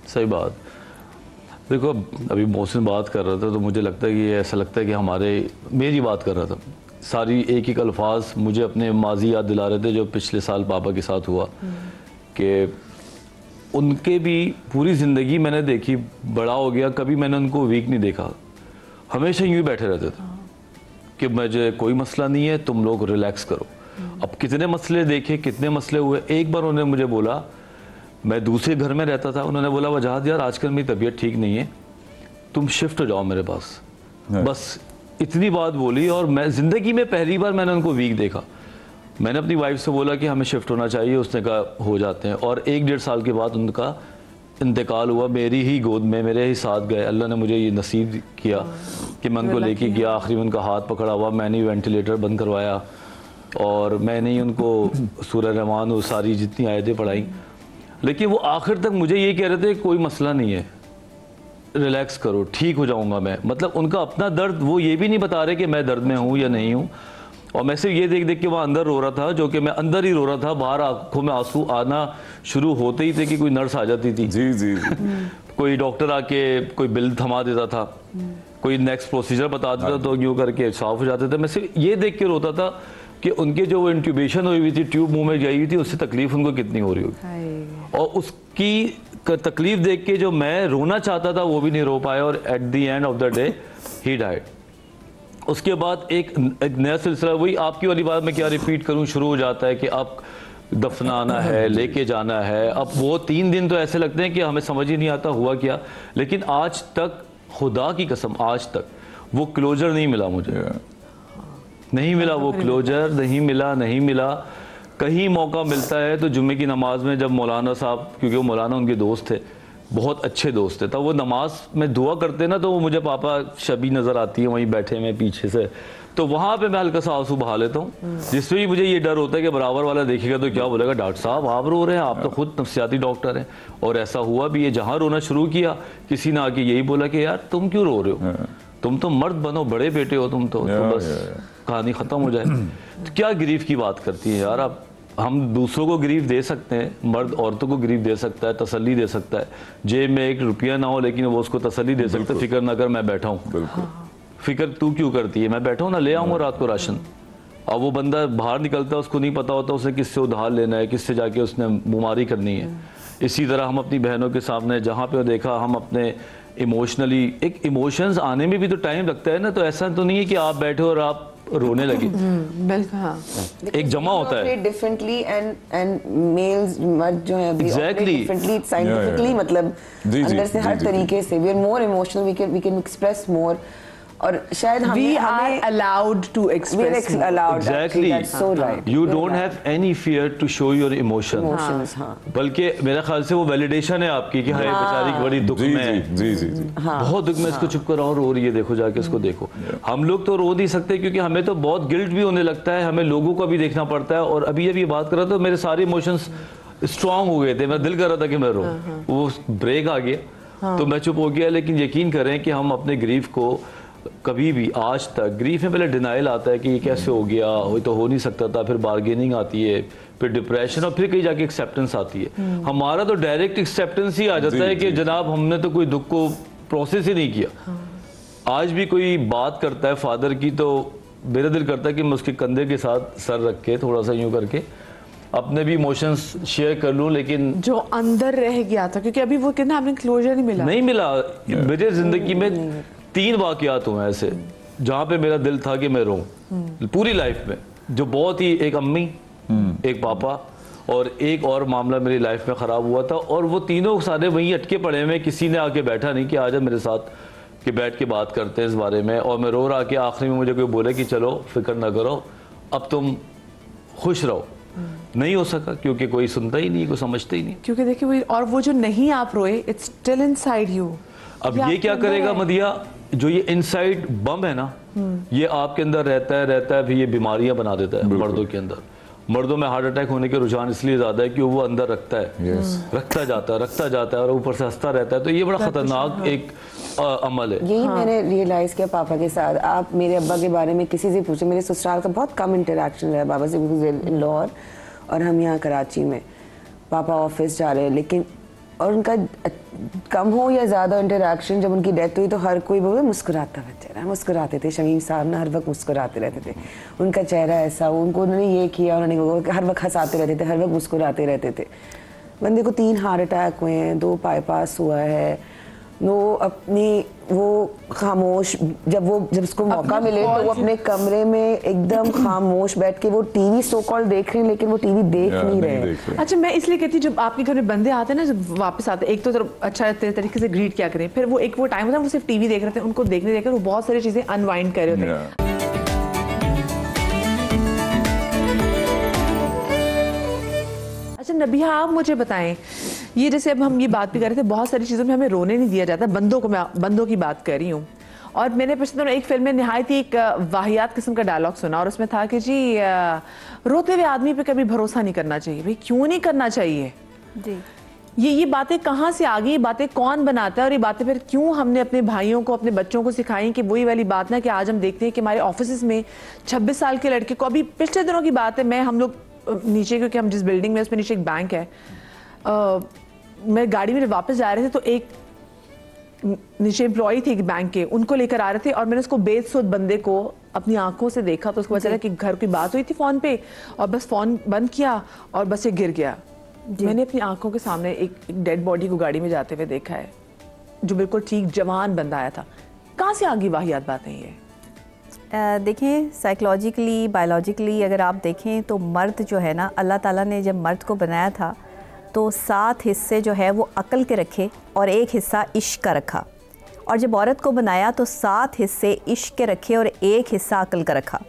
सही बात। देखो अभी मोहसिन बात कर रहा था तो मुझे लगता है कि ऐसा लगता है कि मेरी बात कर रहा था, सारी एक एक अल्फाज मुझे अपने माजी याद दिला रहे थे जो पिछले साल पापा के साथ हुआ, कि उनके भी पूरी ज़िंदगी मैंने देखी, बड़ा हो गया, कभी मैंने उनको वीक नहीं देखा, हमेशा यूँ ही बैठे रहते थे कि मुझे कोई मसला नहीं है, तुम लोग रिलैक्स करो। अब कितने मसले देखे, कितने मसले हुए। एक बार उन्होंने मुझे बोला, मैं दूसरे घर में रहता था, उन्होंने बोला वजाहत यार आजकल मेरी तबीयत ठीक नहीं है, तुम शिफ्ट हो जाओ मेरे पास। बस इतनी बात बोली और मैं ज़िंदगी में पहली बार मैंने उनको वीक देखा। मैंने अपनी वाइफ से बोला कि हमें शिफ्ट होना चाहिए, उसने कहा हो जाते हैं। और 1-1.5 साल के बाद उनका इंतकाल हुआ, मेरी ही गोद में, मेरे ही साथ गए। अल्लाह ने मुझे ये नसीब किया कि मैं उनको लेके गया, आखिरी में उनका हाथ पकड़ा हुआ, मैंने वेंटिलेटर बंद करवाया और मैंने ही उनको सूरह रहमान और सारी जितनी आयतें पढ़ाई। लेकिन वो आखिर तक मुझे ये कह रहे थे कोई मसला नहीं है, रिलैक्स करो, ठीक हो जाऊंगा मैं। मतलब उनका अपना दर्द, वो ये भी नहीं बता रहे कि मैं दर्द में हूँ या नहीं हूँ। और मैं सिर्फ ये देख देख के वहाँ अंदर रो रहा था, जो कि मैं अंदर ही रो रहा था, बाहर आंखों में आंसू आना शुरू होते ही थे कि कोई नर्स आ जाती थी, जी जी कोई डॉक्टर आके कोई बिल थमा देता था, कोई नेक्स्ट प्रोसीजर बता देता तो यूँ करके साफ हो जाते थे। मैं सिर्फ ये देख के रोता था कि उनके जो इंट्यूबेशन हुई थी, ट्यूब मुंह में गई हुई थी, उससे तकलीफ उनको कितनी हो रही होगी। और उसकी तकलीफ देख के जो मैं रोना चाहता था वो भी नहीं रो पाया, और at the end of the day he died. उसके बाद एक नया सिलसिला, वही आपकी वाली बात मैं क्या रिपीट करूं, शुरू हो जाता है कि आप दफनाना है, लेके जाना है। अब वो 3 दिन तो ऐसे लगते हैं कि हमें समझ ही नहीं आता हुआ क्या। लेकिन आज तक, खुदा की कसम, आज तक वो क्लोजर नहीं मिला मुझे, नहीं मिला वो क्लोजर, नहीं मिला। कहीं मौका मिलता है तो जुम्मे की नमाज में जब मौलाना साहब, क्योंकि वो मौलाना उनके दोस्त थे, बहुत अच्छे दोस्त थे, तब वो नमाज में दुआ करते ना, तो वो मुझे पापा शबी नज़र आती है वहीं बैठे में पीछे से, तो वहाँ पे मैं हल्का सा आंसू बहा लेता हूँ, जिससे भी मुझे ये डर होता है कि बराबर वाला देखेगा तो क्या बोलेगा, डॉक्टर साहब आप रो रहे हैं, आप तो खुद नफ्सियाती डॉक्टर हैं। और ऐसा हुआ भी है, जहाँ रोना शुरू किया किसी ने आके यही बोला कि यार तुम क्यों रो रहे हो, तुम तो मर्द बनो, बड़े बेटे हो तुम तो बस कहानी ख़त्म हो जाए। तो क्या ग्रीफ की बात करती है यार आप। हम दूसरों को ग्रीफ दे सकते हैं, मर्द औरतों को ग्रीफ दे सकता है, तसल्ली दे सकता है, जेब में 1 रुपया ना हो लेकिन वो उसको तसल्ली दे सकता है, फिक्र ना कर मैं बैठा हूँ, फिक्र तू क्यों करती है, मैं बैठा हूँ ना, ले आऊँगा रात को राशन। अब वो बंदा बाहर निकलता है, उसको नहीं पता होता उसे किससे उधार लेना है, किससे जाके उसने बीमारी करनी है। इसी तरह हम अपनी बहनों के सामने जहाँ पे देखा, हम अपने इमोशनली, एक इमोशंस आने में भी तो टाइम लगता है ना, तो ऐसा तो नहीं है कि आप बैठे और आप रोने लगे, बिल्कुल हाँ, एक जमा होता है डिफरेंटली एंड मेल्स मर्द जो है अभी डिफरेंटली साइंटिफिकली, मतलब अंदर से हर तरीके से we are more emotional, we can express more, और शायद we are allowed to express exactly, that's so right, you don't have any fear to show your emotions, बल्कि मेरा ख्याल से वो वैलिडेशन है आपकी कि हाय बेचारी बड़ी दुख में है, जी बहुत दुख में, इसको चुप कराओ, रो रही है, देखो जाके इसको देखो। हम लोग तो रो नहीं सकते क्योंकि हमें तो बहुत गिल्ट भी होने लगता है, हमें लोगों को भी देखना पड़ता है। और अभी ये बात कर रहा था, मेरे सारे इमोशंस स्ट्रांग हो गए थे, मैं दिल कर रहा था कि मैं रो, वो ब्रेक आ गया तो मैं चुप हो गया। लेकिन यकीन करें कि हम अपने ग्रीफ को कभी भी आज तक, ग्रीफ में पहले डिनाइल आता है कि ये कैसे हो गया, वो तो हो नहीं सकता था, फिर बार्गेनिंग आती है, फिर डिप्रेशन, और फिर कहीं जाके एक्सेप्टेंस आती है। हमारा तो डायरेक्ट एक्सेप्टेंस ही आ जाता है कि जनाब हमने तो कोई दुख को प्रोसेस ही नहीं किया। आज भी कोई बात करता है फादर की तो मेरा दिल करता है कि मैं उसके कंधे के साथ सर रख के थोड़ा सा यूँ करके अपने भी इमोशंस शेयर कर लूँ, लेकिन जो अंदर रह गया था, क्योंकि अभी वो कितना हमें क्लोजर नहीं मिला। मेरे जिंदगी में 3 वाकयात हुए ऐसे जहाँ पे मेरा दिल था कि मैं रोऊं पूरी लाइफ में, जो बहुत ही, एक अम्मी, एक पापा और एक और मामला मेरी लाइफ में ख़राब हुआ था, और वो तीनों सारे वहीं अटके पड़े हुए, किसी ने आके बैठा नहीं कि आजा मेरे साथ कि बैठ के बात करते हैं इस बारे में। और मैं रो रहा के आखिरी में मुझे कोई बोले कि चलो फिक्र ना करो, अब तुम खुश रहो। नहीं हो सका क्योंकि कोई सुनता ही नहीं, कोई समझता ही नहीं, क्योंकि देखिए वो जो नहीं आप रोए, इट्स स्टिल इनसाइड यू। अब ये क्या करेगा मदिया, जो ये इनसाइड बम है ना, ये आपके अंदर रहता है, फिर ये बीमारियां बना देता है मर्दों के अंदर। मर्दों में हार्ट अटैक होने के रुझान इसलिए ज़्यादा है कि वो अंदर रखता है, रखता जाता है और ऊपर से हंसता रहता है। तो ये बड़ा ख़तरनाक एक अमल है। यही मैंने रियलाइज़ किया पापा के साथ। आप मेरे अब्बा के बारे में किसी से पूछे, मेरे ससुराल का बहुत कम इंटरेक्शन रहा पापा से, इन लाहौर और हम यहाँ कराची में। पापा ऑफिस जा रहे हैं, लेकिन और उनका कम हो या ज़्यादा इंटरेक्शन, जब उनकी डेथ हुई तो हर कोई बोले मुस्कुराता हुआ चेहरा, मुस्कुराते थे। शमीम साहब ना हर वक्त मुस्कुराते रहते थे, उनका चेहरा ऐसा, उनको उन्होंने ये किया, उन्होंने हर वक्त हंसाते रहते थे, हर वक्त मुस्कुराते रहते थे। बंदे को 3 हार्ट अटैक हुए हैं, 2 बाईपास हुआ है, वो अपनी वो खामोश, जब उसको मौका मिले तो वो अपने कमरे में एकदम खामोश बैठ के वो टीवी सो कॉल देख रहे हैं, लेकिन वो टीवी देख नहीं रहे। अच्छा, मैं इसलिए कहती हूँ जब आपके घर में बंदे आते हैं ना, जब वापस आते हैं, एक तो अच्छा तरीके से ग्रीट क्या करें, फिर वो एक वो टाइम होता है वो सिर्फ टीवी देख रहे थे, उनको देखने देकर वो बहुत सारी चीजें अनवाइंड कर रहे होते हैं। अच्छा नबिहा, आप मुझे बताएं, ये जैसे अब हम ये बात भी कर रहे थे, बहुत सारी चीज़ों में हमें रोने नहीं दिया जाता, बंदों को, मैं बंदों की बात कर रही हूँ। और मैंने पिछले दिनों एक फिल्म में निहायत ही एक वाहियात किस्म का डायलॉग सुना, और उसमें था कि जी रोते हुए आदमी पे कभी भरोसा नहीं करना चाहिए। भाई क्यों नहीं करना चाहिए जी? ये बातें कहाँ से आ गई, ये बातें कौन बनाता है, और ये बातें फिर क्यों हमने अपने भाइयों को, अपने बच्चों को सिखाई? कि वही वाली बात ना कि आज हम देखते हैं कि हमारे ऑफिस में 26 साल के लड़के को, अभी पिछले दिनों की बात है, हम लोग नीचे, क्योंकि हम जिस बिल्डिंग में, उसमें नीचे एक बैंक है, मैं गाड़ी में वापस जा रहे थे तो एक नीचे एम्प्लॉय थे एक बैंक के, उनको लेकर आ रहे थे, और मैंने उसको बेसुध बंदे को अपनी आंखों से देखा, तो उसको पता चला कि घर की बात हुई थी फोन पे, और बस फोन बंद किया और बस ये गिर गया। मैंने अपनी आंखों के सामने एक डेड बॉडी को गाड़ी में जाते हुए देखा है, जो बिल्कुल ठीक जवान बंदा आया था। कहाँ से आ गई वाहियात बातें ये? देखें, साइकोलॉजिकली, बायोलॉजिकली अगर आप देखें तो मर्द जो है ना, अल्लाह ताला ने जब मर्द को बनाया था तो 7 हिस्से जो है वो अक्ल के रखे और 1 हिस्सा इश्क का रखा, और जब औरत को बनाया तो 7 हिस्से इश्क के रखे और 1 हिस्सा अक्ल का रखा।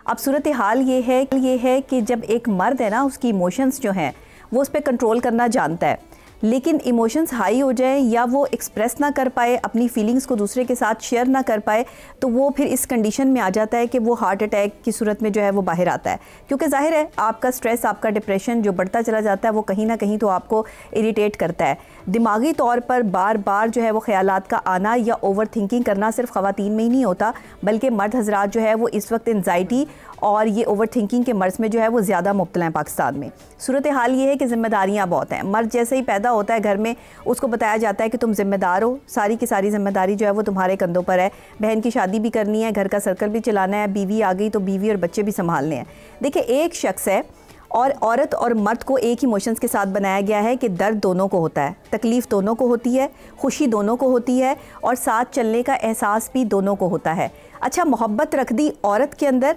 अब सूरत हाल ये है कि जब एक मर्द है ना, उसकी इमोशंस जो हैं वो उस पर कंट्रोल करना जानता है, लेकिन इमोशंस हाई हो जाए या वो एक्सप्रेस ना कर पाए, अपनी फीलिंग्स को दूसरे के साथ शेयर ना कर पाए, तो वो फिर इस कंडीशन में आ जाता है कि वो हार्ट अटैक की सूरत में जो है वो बाहर आता है। क्योंकि जाहिर है आपका स्ट्रेस, आपका डिप्रेशन जो बढ़ता चला जाता है वो कहीं ना कहीं तो आपको इरिटेट करता है। दिमागी तौर पर बार बार जो है वो ख्यालात का आना या ओवर थिंकिंग करना सिर्फ ख़वातीन में ही नहीं होता, बल्कि मर्द हजरात जो है वो इस वक्त एंजाइटी और ये ओवर थिंकिंग के मर्ज़ में जो है वो ज़्यादा मुब्तला हैं पाकिस्तान में। सूरत हाल ये है कि ज़िम्मेदारियाँ बहुत हैं। मर्द जैसे ही पैदा होता है घर में, उसको बताया जाता है कि तुम ज़िम्मेदार हो, सारी की सारी ज़िम्मेदारी जो है वो तुम्हारे कंधों पर है। बहन की शादी भी करनी है, घर का सर्कल भी चलाना है, बीवी आ गई तो बीवी और बच्चे भी संभालने हैं। देखिए, एक शख्स है और औरत और मर्द को एक ही इमोशंस के साथ बनाया गया है कि दर्द दोनों को होता है, तकलीफ़ दोनों को होती है, खुशी दोनों को होती है, और साथ चलने का एहसास भी दोनों को होता है। अच्छा, मोहब्बत रख दी औरत के अंदर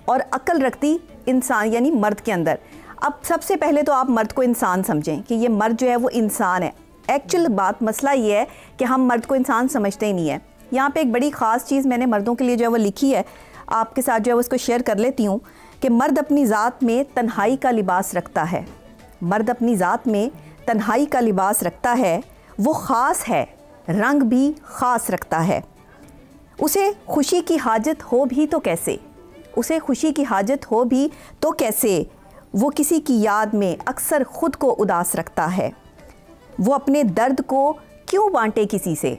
और अक्ल रख दी इंसान यानी मर्द के अंदर। अब सबसे पहले तो आप मर्द को इंसान समझें कि ये मर्द जो है वो इंसान है। एक्चुअल बात, मसला ये है कि हम मर्द को इंसान समझते ही नहीं है। यहाँ पे एक बड़ी ख़ास चीज़ मैंने मर्दों के लिए जो है वो लिखी है, आपके साथ जो है वो उसको शेयर कर लेती हूँ कि मर्द अपनी ज़ात में तन्हाई का लिबास रखता है। मर्द अपनी ज़ात में तन्हाई का लिबास रखता है, वो ख़ास है, रंग भी ख़ास रखता है। उसे खुशी की हाजत हो भी तो कैसे, उसे खुशी की हाजत हो भी तो कैसे, वो किसी की याद में अक्सर ख़ुद को उदास रखता है। वो अपने दर्द को क्यों बांटे किसी से,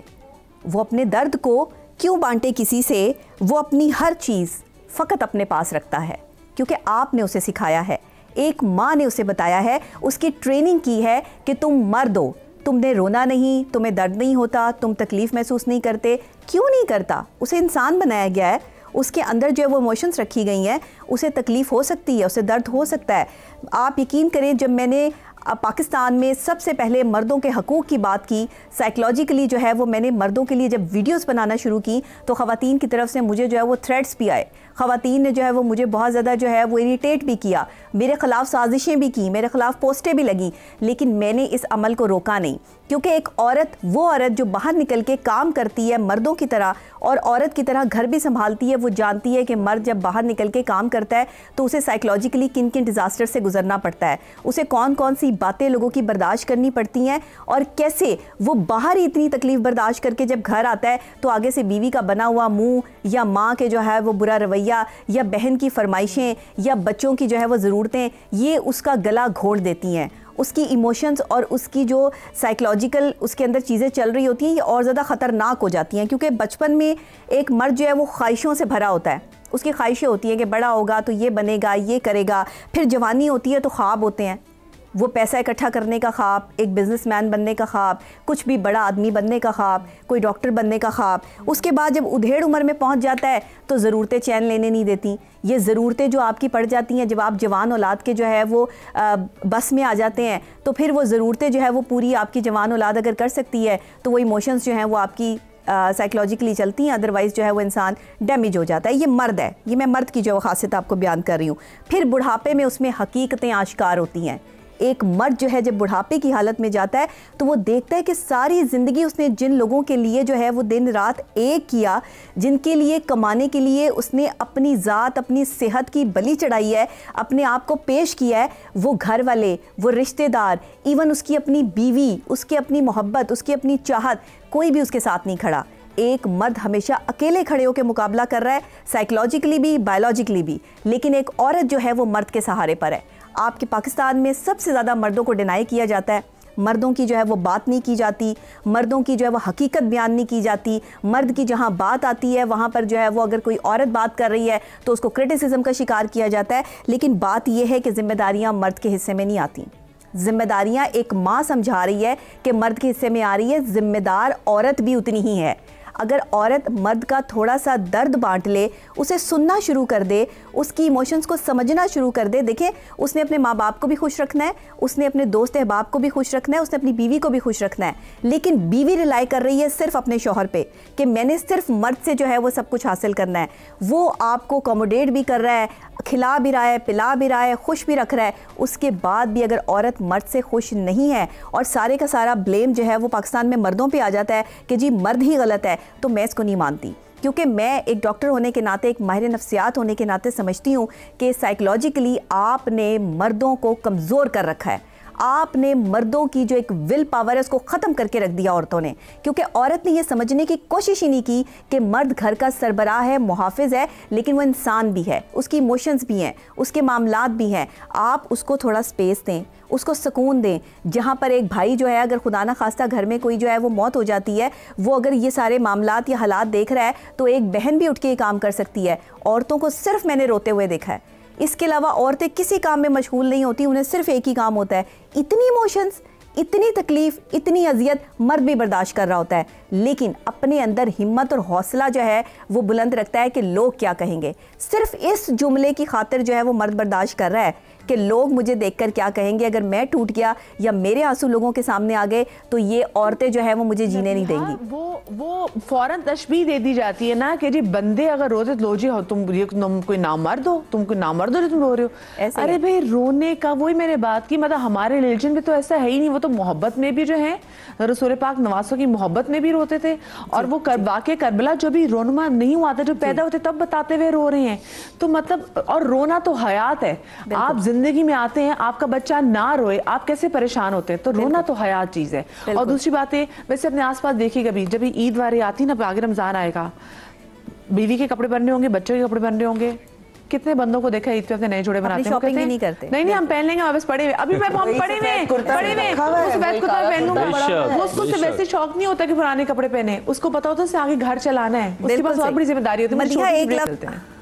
वो अपने दर्द को क्यों बांटे किसी से, वो अपनी हर चीज़ फ़कत अपने पास रखता है, क्योंकि आपने उसे सिखाया है, एक माँ ने उसे बताया है, उसकी ट्रेनिंग की है कि तुम मर्द हो, तुमने रोना नहीं, तुम्हें दर्द नहीं होता, तुम तकलीफ़ महसूस नहीं करते। क्यों नहीं करता? उसे इंसान बनाया गया है, उसके अंदर जो है वो इमोशंस रखी गई हैं, उसे तकलीफ़ हो सकती है, उसे दर्द हो सकता है। आप यकीन करें, जब मैंने पाकिस्तान में सबसे पहले मर्दों के हकूक़ की बात की, साइकोलॉजिकली जो है वो मैंने मर्दों के लिए जब वीडियोस बनाना शुरू की, तो ख़वातीन की तरफ से मुझे जो है वो थ्रेट्स भी आए। ख़वातीन ने जो है वो मुझे बहुत ज़्यादा जो है वो इरिटेट भी किया, मेरे ख़िलाफ़ साजिशें भी की, मेरे ख़िलाफ़ पोस्टें भी लगी, लेकिन मैंने इस अमल को रोका नहीं। क्योंकि एक औरत, वो औरत जो बाहर निकल के काम करती है मर्दों की तरह और औरत की तरह घर भी संभालती है, वो जानती है कि मर्द जब बाहर निकल के काम करता है तो उसे साइकोलॉजिकली किन किन डिज़ास्टर से गुजरना पड़ता है, उसे कौन कौन सी बातें लोगों की बर्दाश्त करनी पड़ती हैं, और कैसे वो बाहर इतनी तकलीफ़ बर्दाश्त करके जब घर आता है तो आगे से बीवी का बना हुआ मुँह, या माँ के जो है वो बुरा रवैया, या बहन की फरमाइशें, या बच्चों की जो है वो ज़रूरतें, ये उसका गला घोट देती हैं। उसकी इमोशंस और उसकी जो साइकोलॉजिकल उसके अंदर चीज़ें चल रही होती हैं, ये और ज़्यादा ख़तरनाक हो जाती हैं। क्योंकि बचपन में एक मर्द जो है वो ख्वाहिशों से भरा होता है, उसकी ख्वाहिशें होती हैं कि बड़ा होगा तो ये बनेगा, ये करेगा। फिर जवानी होती है तो ख्वाब होते हैं, वो पैसा इकट्ठा करने का ख्वाब, एक बिजनेसमैन बनने का ख्वाब, कुछ भी बड़ा आदमी बनने का ख्वाब, कोई डॉक्टर बनने का ख्वाब। उसके बाद जब उधेड़ उम्र में पहुंच जाता है तो ज़रूरतें चैन लेने नहीं देती। ये ज़रूरतें जो आपकी पड़ जाती हैं जब आप जवान औलाद के जो है वो बस में आ जाते हैं, तो फिर वो ज़रूरतें जो है वो पूरी आपकी जवान औलाद अगर कर सकती है तो वो इमोशंस जो हैं वो आपकी साइकोलॉजिकली चलती हैं, अदरवाइज़ जो है वो इंसान डैमेज हो जाता है। ये मर्द है, ये मैं मर्द की जो खासियत आपको बयान कर रही हूँ। फिर बुढ़ापे में उसमें हकीकतें आश्कार होती हैं। एक मर्द जो है जब बुढ़ापे की हालत में जाता है तो वो देखता है कि सारी ज़िंदगी उसने जिन लोगों के लिए जो है वो दिन रात एक किया, जिनके लिए कमाने के लिए उसने अपनी ज़ात, अपनी सेहत की बलि चढ़ाई है, अपने आप को पेश किया है, वो घर वाले, वो रिश्तेदार, इवन उसकी अपनी बीवी, उसकी अपनी मोहब्बत, उसकी अपनी चाहत, कोई भी उसके साथ नहीं खड़ा। एक मर्द हमेशा अकेले खड़े होकर मुकाबला कर रहा है, साइकोलॉजिकली भी, बायोलॉजिकली भी। लेकिन एक औरत जो है वो मर्द के सहारे पर है। आपके पाकिस्तान में सबसे ज़्यादा मर्दों को डिनाई किया जाता है, मर्दों की जो है वो बात नहीं की जाती, मर्दों की जो है वो हकीकत बयान नहीं की जाती। मर्द की जहाँ बात आती है वहाँ पर जो है वो अगर कोई औरत बात कर रही है तो उसको क्रिटिसिज्म का शिकार किया जाता है। लेकिन बात यह है कि जिम्मेदारियाँ मर्द के हिस्से में नहीं आती। जिम्मेदारियाँ एक माँ समझा रही है कि मर्द के हिस्से में आ रही है, जिम्मेदार औरत भी उतनी ही है। अगर औरत मर्द का थोड़ा सा दर्द बांट ले, उसे सुनना शुरू कर दे, उसकी इमोशंस को समझना शुरू कर दे। देखिए, उसने अपने माँ बाप को भी खुश रखना है, उसने अपने दोस्त अहबाब को भी खुश रखना है, उसने अपनी बीवी को भी खुश रखना है। लेकिन बीवी रिलाई कर रही है सिर्फ अपने शौहर पे कि मैंने सिर्फ मर्द से जो है वो सब कुछ हासिल करना है। वो आपको अकोमोडेट भी कर रहा है, खिला भी रहा है, पिला भी रहा है, खुश भी रख रहा है। उसके बाद भी अगर औरत मर्द से खुश नहीं है और सारे का सारा ब्लेम जो है वो पाकिस्तान में मर्दों पे आ जाता है कि जी मर्द ही गलत है, तो मैं इसको नहीं मानती। क्योंकि मैं एक डॉक्टर होने के नाते, एक माहिर नफ्सियात होने के नाते समझती हूँ कि साइकोलॉजिकली आपने मर्दों को कमज़ोर कर रखा है। आपने मर्दों की जो एक विल पावर है उसको ख़त्म करके रख दिया औरतों ने। क्योंकि औरत ने ये समझने की कोशिश ही नहीं की कि मर्द घर का सरबराह है, मुहाफिज है, लेकिन वो इंसान भी है, उसकी इमोशंस भी हैं, उसके मामलात भी हैं। आप उसको थोड़ा स्पेस दें, उसको सुकून दें। जहाँ पर एक भाई जो है अगर खुदा ना खास्ता घर में कोई जो है वो मौत हो जाती है, वो अगर ये सारे मामलात या हालात देख रहा है तो एक बहन भी उठ के काम कर सकती है। औरतों को सिर्फ मैंने रोते हुए देखा है, इसके अलावा औरतें किसी काम में मशगूल नहीं होती, उन्हें सिर्फ एक ही काम होता है। इतनी इमोशंस, इतनी तकलीफ़, इतनी अजियत मर्द भी बर्दाश्त कर रहा होता है, लेकिन अपने अंदर हिम्मत और हौसला जो है वो बुलंद रखता है कि लोग क्या कहेंगे। सिर्फ इस जुमले की खातिर जो है वो मर्द बर्दाश्त कर रहा है कि लोग मुझे देखकर क्या कहेंगे। अगर मैं टूट गया या मेरे आंसू लोगों के सामने आ गए तो ये औरतें जो है वो मुझे जीने नहीं देंगी। वो फौरन तशबीह दे दी जाती है ना कि जी बंदे अगर रोते तो लो जी तुम कोई नामर्द हो, तुम कोई नामर्द हो जो तुम रो रहे हो। अरे भाई रोने का, वही मैंने बात की, मतलब हमारे रिलीजन में तो ऐसा है ही नहीं। वो तो मोहब्बत में भी जो है रसूल पाक नवासों की मोहब्बत में भी रोते थे, और वो वाक़े करबला जो भी रोनमा नहीं हुआ था, जो पैदा होते तब बताते हुए रो रहे हैं। तो मतलब, और रोना तो हयात है। आप जिंदगी में आते हैं, आपका बच्चा ना रोए, आप कैसे परेशान होते हैं? तो रोना तो हयात चीज़ है। और दूसरी बात है, वैसे अपने आसपास देखिए, कभी जब ईद वारी आती ना, आगे रमजान आएगा, बीवी के कपड़े बनने होंगे, बच्चों के कपड़े बनने होंगे। कितने बंदों को देखा ईद पे अपने नए जोड़े बनाते हैं, शॉपिंग नहीं करते। नहीं हम पहन लेंगे, वापस पड़े हुए। अभी मैं हम पड़े हुए सफेद कुर्ता पहनूंगा, वो उसको वैसे शौक नहीं होता कि पुराने कपड़े पहने, उसको पता होता है आगे घर चलाना है, उसके पास और बड़ी जिम्मेदारी होती है।